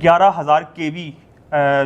11,000 kV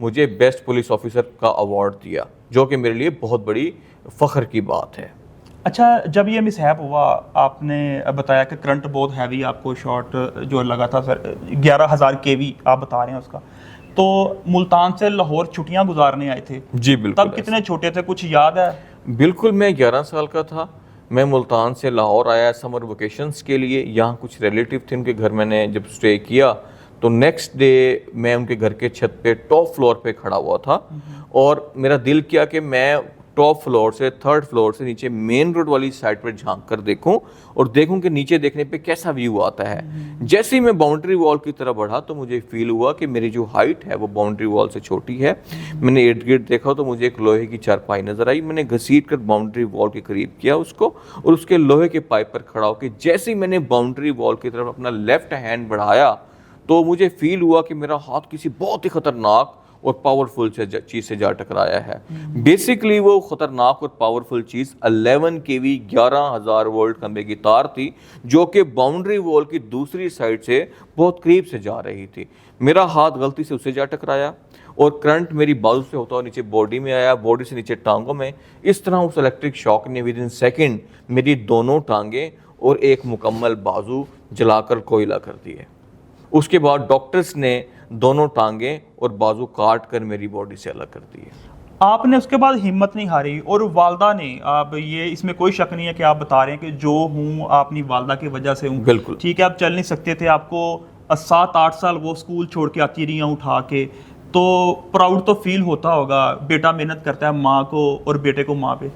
مجھے best police officer کا award دیا، جو کہ میرے لیے بہت بڑی فخر کی بات ہے۔ اچھا، جب یہ مس ہیپ ہوا، آپ نے بتایا کہ کرنٹ بہت ہیوی آپ کو شاٹ جو لگا تھا سر 11,000 kV آپ بتا رہے ہیں اس کا، تو ملتان سے لاہور چھٹیاں گزارنے آئے تھے جی بالکل۔ تب کتنے چھوٹے تھے، کچھ یاد ہے؟ بالکل، میں 11 سال کا تھا، میں ملتان سے لاہور آیا سمر ویکیشنز کے لیے، یہاں کچھ ریلیٹیو تھے ان کے گھر میں نے جب سٹے کیا تو نیکسٹ ڈے میں ان کے گھر کے چھت پہ ٹاپ فلور پہ کھڑا ہوا تھا، اور میرا دل کیا کہ میں ٹاپ فلور سے 3rd فلور سے نیچے مین روڈ والی سائڈ پر جھانک کر دیکھوں اور دیکھوں کہ نیچے دیکھنے پہ کیسا ویو آتا ہے۔ جیسے ہی میں باؤنڈری وال کی طرف بڑھا تو مجھے فیل ہوا کہ میری جو ہائٹ ہے وہ باؤنڈری وال سے چھوٹی ہے۔ میں نے ارد گرد دیکھا تو مجھے ایک لوہے کی چارپائی نظر آئی، میں نے گھسیٹ کر باؤنڈری وال کے قریب کیا اس کو، اور اس کے لوہے کے پائپ پر کھڑا ہو کے جیسے ہی میں نے باؤنڈری وال کی طرف اپنا لیفٹ ہینڈ بڑھایا تو مجھے فیل ہوا کہ میرا ہاتھ کسی بہت ہی خطرناک اور پاورفل چیز سے جا ٹکرایا ہے۔ بیسیکلی وہ خطرناک اور پاورفل چیز 11 kV 11,000 وولٹ کھمبے کی تار تھی، جو کہ باؤنڈری وال کی دوسری سائڈ سے بہت قریب سے جا رہی تھی۔ میرا ہاتھ غلطی سے اسے جا ٹکرایا اور کرنٹ میری بازو سے ہوتا ہوا نیچے باڈی میں آیا، باڈی سے نیچے ٹانگوں میں۔ اس طرح اس الیکٹرک شاک نے ودن سیکنڈ میری دونوں ٹانگیں اور ایک مکمل بازو جلا کر کوئلہ کر دیے۔ اس کے بعد ڈاکٹرز نے دونوں ٹانگیں اور بازو کاٹ کر میری باڈی سے الگ کر دیے۔ آپ نے اس کے بعد ہمت نہیں ہاری، اور والدہ نے، آپ یہ اس میں کوئی شک نہیں ہے کہ آپ بتا رہے ہیں کہ جو ہوں آپ اپنی والدہ کی وجہ سے ہوں، بالکل ٹھیک ہے، آپ چل نہیں سکتے تھے، آپ کو 7-8 سال وہ اسکول چھوڑ کے آتی رہی ہیں اٹھا کے، تو پراؤڈ تو فیل ہوتا ہوگا، بیٹا محنت کرتا ہے ماں کو اور بیٹے کو ماں پہ۔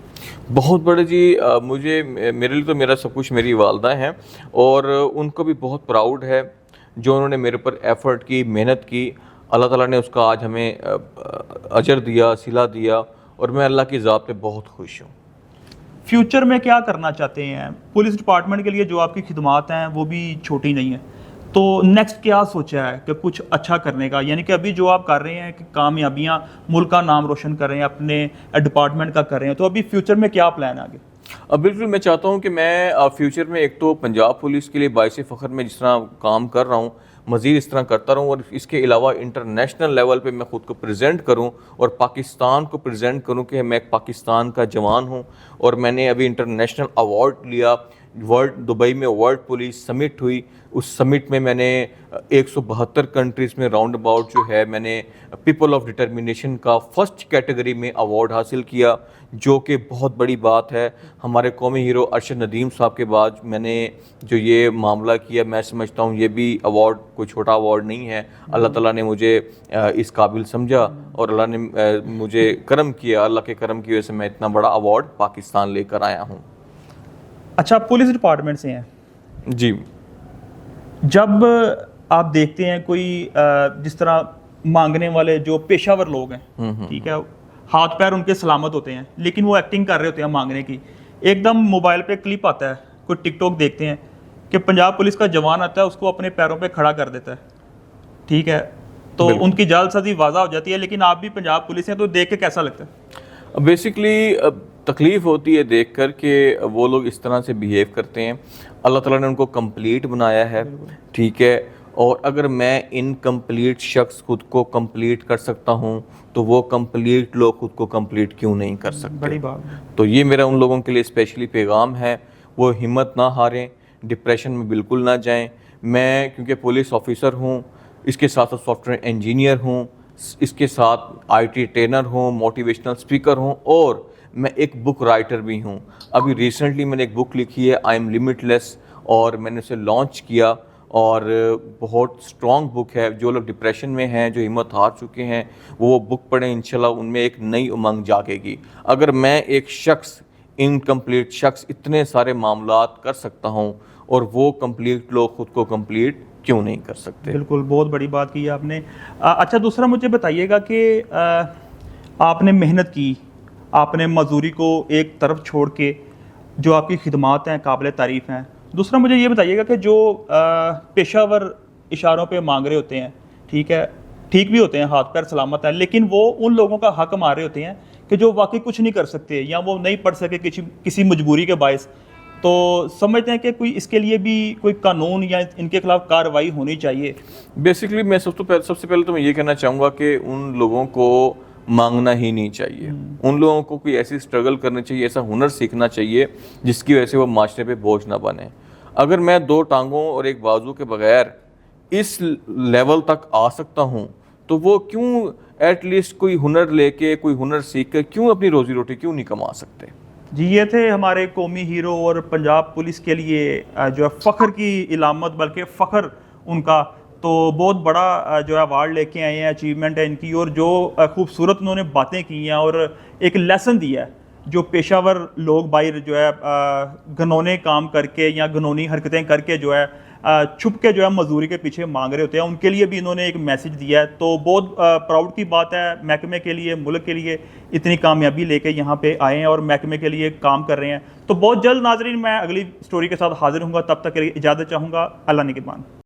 بہت بڑے جی، مجھے میرے لیے تو میرا سب کچھ میری والدہ ہیں، اور ان کو بھی بہت پراؤڈ ہے جو انہوں نے میرے پر ایفرٹ کی، محنت کی۔ اللہ تعالیٰ نے اس کا آج ہمیں اجر دیا، صلہ دیا، اور میں اللہ کی ذات پہ بہت خوش ہوں۔ فیوچر میں کیا کرنا چاہتے ہیں؟ پولیس ڈپارٹمنٹ کے لیے جو آپ کی خدمات ہیں وہ بھی چھوٹی نہیں ہیں، تو نیکسٹ کیا سوچا ہے کہ کچھ اچھا کرنے کا؟ یعنی کہ ابھی جو آپ کر رہے ہیں کہ کامیابیاں، ملک کا نام روشن کر رہے ہیں، اپنے ڈپارٹمنٹ کا کر رہے ہیں، تو ابھی فیوچر میں کیا پلان ہے آگے؟ بالکل، میں چاہتا ہوں کہ میں فیوچر میں ایک تو پنجاب پولیس کے لیے باعث فخر میں جس طرح کام کر رہا ہوں مزید اس طرح کرتا رہوں، اور اس کے علاوہ انٹرنیشنل لیول پہ میں خود کو پریزنٹ کروں اور پاکستان کو پریزنٹ کروں کہ میں ایک پاکستان کا جوان ہوں۔ اور میں نے ابھی انٹرنیشنل ایوارڈ لیا، دبئی میں ورلڈ پولیس سمٹ ہوئی، اس سمٹ میں میں نے 172 کنٹریز میں راؤنڈ اباؤٹ جو ہے میں نے پیپل آف ڈٹرمنیشن کا فرسٹ کیٹیگری میں ایوارڈ حاصل کیا، جو کہ بہت بڑی بات ہے۔ ہمارے قومی ہیرو ارشد ندیم صاحب کے بعد میں نے جو یہ معاملہ کیا، میں سمجھتا ہوں یہ بھی ایوارڈ کوئی چھوٹا ایوارڈ نہیں ہے۔ اللہ تعالیٰ نے مجھے اس قابل سمجھا اور اللہ نے مجھے کرم کیا، اللہ کے کرم کی وجہ سے میں اتنا بڑا ایوارڈ پاکستان لے کر آیا ہوں۔ اچھا، پولیس ڈپارٹمنٹ سے ہیں جی، جب آپ دیکھتے ہیں کوئی جس طرح مانگنے والے جو پیشہ ور لوگ ہیں، ٹھیک ہے، ہاتھ پیر ان کے سلامت ہوتے ہیں لیکن وہ ایکٹنگ کر رہے ہوتے ہیں مانگنے کی، ایک دم موبائل پہ کلپ آتا ہے، کوئی ٹک ٹاک دیکھتے ہیں کہ پنجاب پولیس کا جوان آتا ہے، اس کو اپنے پیروں پہ کھڑا کر دیتا ہے، ٹھیک ہے، تو ان کی جلد سازی واضح ہو جاتی ہے، لیکن آپ بھی پنجاب پولیس ہیں تو دیکھ کے کیسا لگتا ہے؟ بیسکلی تکلیف ہوتی ہے دیکھ کر کہ وہ لوگ اس طرح سے بیہیو کرتے ہیں۔ اللہ تعالیٰ نے ان کو کمپلیٹ بنایا ہے، ٹھیک ہے، اور اگر میں انکمپلیٹ شخص خود کو کمپلیٹ کر سکتا ہوں تو وہ کمپلیٹ لوگ خود کو کمپلیٹ کیوں نہیں کر سکتے؟ بڑی بات۔ تو یہ میرا ان لوگوں کے لیے اسپیشلی پیغام ہے، وہ ہمت نہ ہاریں، ڈپریشن میں بالکل نہ جائیں۔ میں کیونکہ پولیس آفیسر ہوں، اس کے ساتھ سافٹ ویئر انجینئر ہوں، اس کے ساتھ آئی ٹی ٹرینر ہوں، موٹیویشنل اسپیکر ہوں، اور میں ایک بک رائٹر بھی ہوں۔ ابھی ریسنٹلی میں نے ایک بک لکھی ہے آئی ایم لمٹ لیس، اور میں نے اسے لانچ کیا، اور بہت اسٹرانگ بک ہے۔ جو لوگ ڈپریشن میں ہیں، جو ہمت ہار چکے ہیں، وہ بک پڑھیں، انشاءاللہ ان میں ایک نئی امنگ جاگے گی۔ اگر میں ایک شخص، انکمپلیٹ شخص، اتنے سارے معاملات کر سکتا ہوں، اور وہ کمپلیٹ لوگ خود کو کمپلیٹ کیوں نہیں کر سکتے؟ بالکل، بہت بڑی بات کی ہے آپ نے۔ اچھا، دوسرا مجھے بتائیے گا کہ آپ نے محنت کی، آپ نے مزدوری کو ایک طرف چھوڑ کے، جو آپ کی خدمات ہیں قابل تعریف ہیں۔ دوسرا مجھے یہ بتائیے گا کہ جو پیشہ ور اشاروں پہ مانگ رہے ہوتے ہیں، ٹھیک ہے، ٹھیک بھی ہوتے ہیں، ہاتھ پیر سلامت ہیں، لیکن وہ ان لوگوں کا حق مار رہے ہوتے ہیں کہ جو واقعی کچھ نہیں کر سکتے یا وہ نہیں پڑھ سکے کسی مجبوری کے باعث، تو سمجھتے ہیں کہ کوئی اس کے لیے بھی کوئی قانون یا ان کے خلاف کارروائی ہونی چاہیے؟ بیسکلی میں سب سے پہلے تو میں یہ کہنا چاہوں گا کہ ان لوگوں کو مانگنا ہی نہیں چاہیے. ان لوگوں کو کوئی ایسی اسٹرگل کرنی چاہیے, ایسا ہنر سیکھنا چاہیے جس کی وجہ سے وہ معاشرے پہ بوجھ نہ بنے. اگر میں 2 ٹانگوں اور 1 بازو کے بغیر اس لیول تک آ سکتا ہوں تو وہ کیوں ایٹ لیسٹ کوئی ہنر لے کے, کوئی ہنر سیکھ کے کیوں اپنی روزی روٹی کیوں نہیں کما سکتے؟ جی یہ تھے ہمارے قومی ہیرو اور پنجاب پولیس کے لیے جو ہے فخر کی علامت, بلکہ فخر ان کا. تو بہت بڑا جو ہے ایوارڈ لے کے آئے ہیں, اچیومنٹ ہے ان کی, اور جو خوبصورت انہوں نے باتیں کی ہیں اور ایک لیسن دیا ہے جو پیشہ ور لوگ باہر جو ہے گھنونے کام کر کے یا گھنونی حرکتیں کر کے جو ہے چھپ کے جو ہے مزدوری کے پیچھے مانگ رہے ہوتے ہیں, ان کے لیے بھی انہوں نے ایک میسج دیا ہے. تو بہت پراؤڈ کی بات ہے محکمے کے لیے, ملک کے لیے اتنی کامیابی لے کے یہاں پہ آئے ہیں اور محکمے کے لیے کام کر رہے ہیں. تو بہت جلد ناظرین میں اگلی سٹوری کے ساتھ حاضر ہوں گا, تب تک کے لیے اجازت چاہوں گا. اللہ نگہبان.